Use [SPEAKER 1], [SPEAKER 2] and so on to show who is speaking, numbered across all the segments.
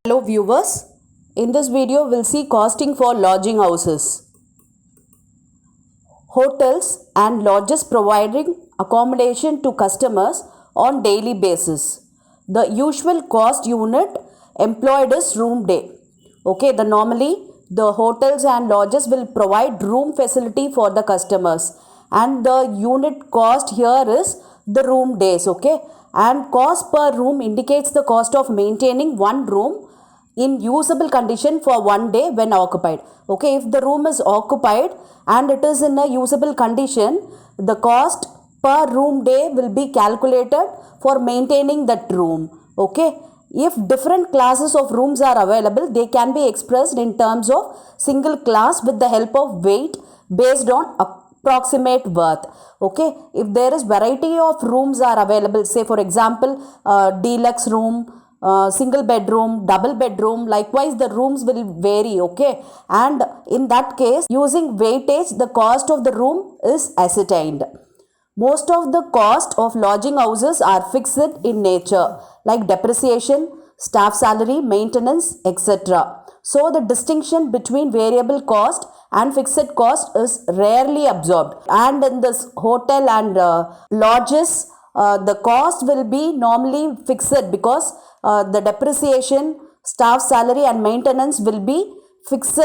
[SPEAKER 1] Hello viewers, in this video we'll see costing for lodging houses. Hotels and lodges providing accommodation to customers on daily basis. The usual cost unit employed is room day. Okay, normally the hotels and lodges will provide room facility for the customers and the unit cost here is the room days. Okay, and cost per room indicates the cost of maintaining one room in usable condition for one day when occupied. Okay, if the room is occupied and it is in a usable condition, the cost per room day will be calculated for maintaining that room. Okay, if different classes of rooms are available, they can be expressed in terms of single class with the help of weight based on approximate worth. Okay, if there is variety of rooms are available, say for example deluxe room, single bedroom, double bedroom, likewise the rooms will vary. Okay, and in that case using weightage the cost of the room is ascertained. Most of the cost of lodging houses are fixed in nature, like depreciation, staff salary, maintenance, etc. So the distinction between variable cost and fixed cost is rarely absorbed, and in this hotel and lodges the cost will be normally fixed because the depreciation, staff salary and maintenance will be fixed.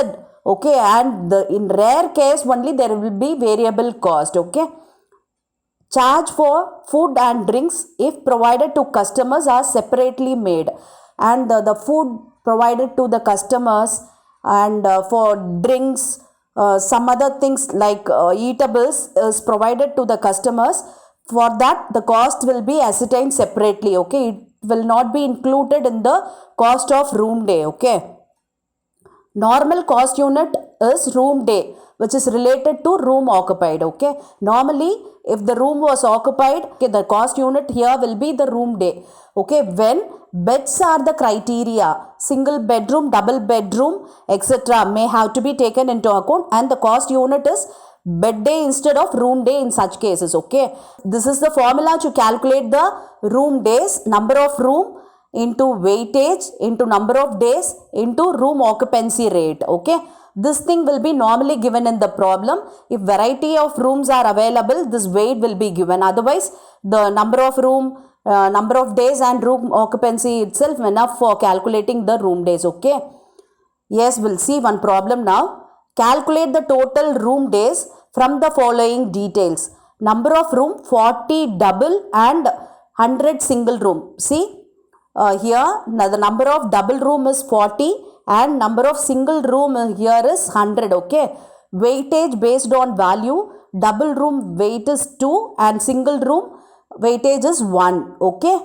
[SPEAKER 1] Okay, and in rare case only there will be variable cost. Okay, charge for food and drinks if provided to customers are separately made, and the food provided to the customers and for drinks, some other things like eatables is provided to the customers. For that the cost will be ascertained separately. Okay, it will not be included in the cost of room day. Okay, normal cost unit is room day, which is related to room occupied. Okay, normally if the room was occupied, okay, the cost unit here will be the room day. Okay, when beds are the criteria, single bedroom, double bedroom, etc. may have to be taken into account, and the cost unit is bed day instead of room day in such cases. Okay, this is the formula to calculate the room days: number of room into weightage into number of days into room occupancy rate. Okay, this thing will be normally given in the problem. If variety of rooms are available, this weight will be given. Otherwise the number of room, number of days and room occupancy itself enough for calculating the room days. Okay, yes, we'll see one problem now. Calculate the total room days from the following details: number of room 40 double and 100 single room. See, here now the number of double room is 40 and number of single room here is 100. Okay, weightage based on value: double room weight is 2 and single room weightage is 1. Okay,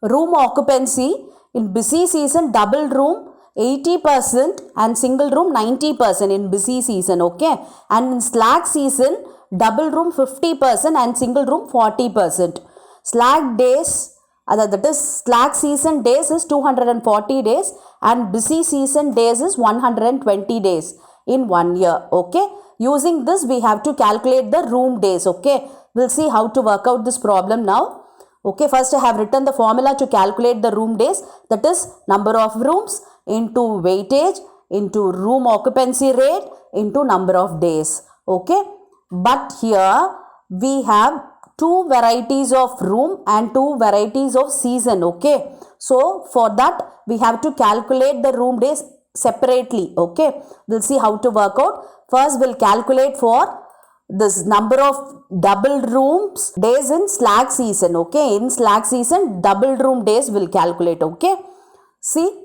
[SPEAKER 1] room occupancy: in busy season double room 80% and single room 90% in busy season. Okay, and in slack season double room 50% and single room 40%. Slack days, that is slack season days is 240 days and busy season days is 120 days in 1 year. Okay, using this we have to calculate the room days. Okay, we'll see how to work out this problem now. Okay, first I have written the formula to calculate the room days, that is number of rooms into weightage into room occupancy rate into number of days. Okay, but here we have two varieties of room and two varieties of season. Okay, so for that we have to calculate the room days separately. Okay, we'll see how to work out. First we'll calculate for this number of double rooms days in slack season. Okay, in slack season double room days will calculate. Okay, see,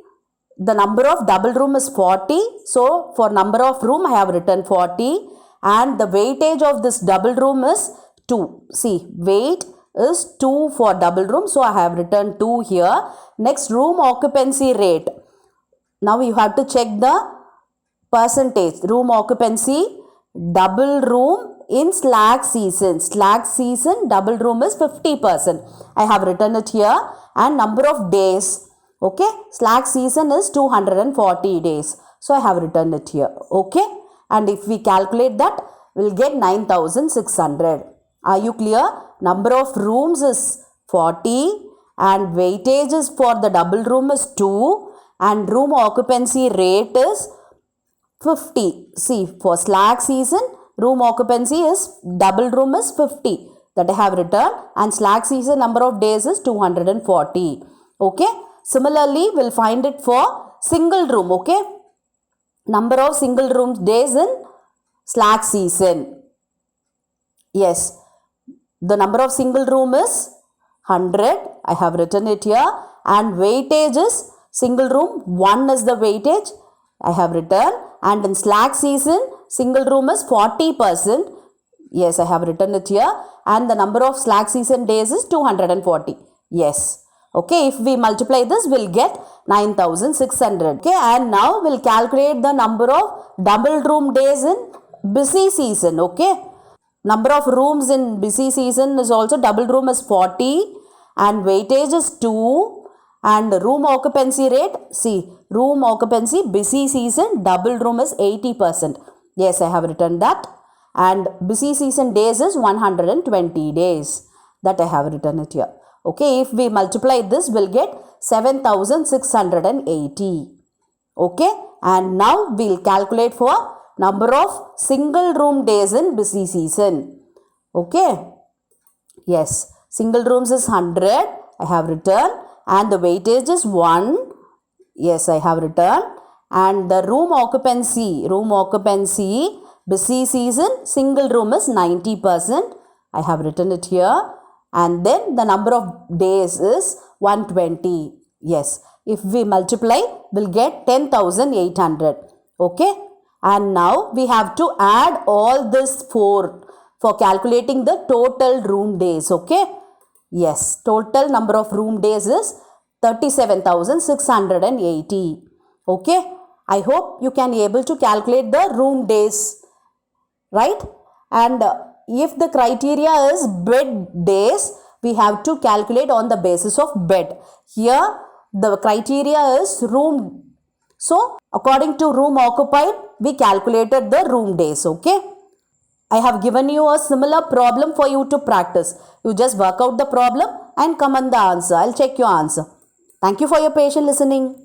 [SPEAKER 1] the number of double room is 40, so for number of room I have written 40 and the weightage of this double room is 2. See, weight is 2 for double room, so I have written 2 here. Next, room occupancy rate. Now you have to check the percentage. Room occupancy, double room in slack season. Slack season double room is 50%. I have written it here. And number of days. Okay, slack season is 240 days. So I have written it here. Okay, and if we calculate that, we'll get 9,600. Are you clear? Number of rooms is 40 and weightage is for the double room is 2 and room occupancy rate is 50. See, for slack season, room occupancy is, double room is 50 that I have written, and slack season number of days is 240. Okay. Similarly, we'll find it for single room. Okay. Number of single room days in slack season. Yes. The number of single room is 100. I have written it here. And weightage is single room. 1 is the weightage. I have written. And in slack season, single room is 40%. Yes, I have written it here. And the number of slack season days is 240. Yes. Okay, if we multiply this, we'll get 9,600. Okay, and now we'll calculate the number of double room days in busy season. Okay. Number of rooms in busy season is also, double room is 40 and weightage is 2 and room occupancy rate, see, room occupancy busy season double room is 80%. Yes, I have written that, and busy season days is 120 days, that I have written it here. Okay, if we multiply this, we'll get 7,680. Okay, and now we'll calculate for number of single room days in busy season. Okay. Yes. Single rooms is 100. I have written. And the weightage is 1. Yes, I have written. And the room occupancy, busy season, single room is 90%. I have written it here. And then the number of days is 120. Yes. If we multiply, we'll get 10,800. Okay. And now we have to add all this 4 for calculating the total room days. Okay. Yes. Total number of room days is 37,680. Okay. I hope you can be able to calculate the room days. Right. And if the criteria is bed days, we have to calculate on the basis of bed. Here the criteria is room. So, according to room occupied, we calculated the room days. Okay. I have given you a similar problem for you to practice. You just work out the problem and comment the answer. I'll check your answer. Thank you for your patient listening.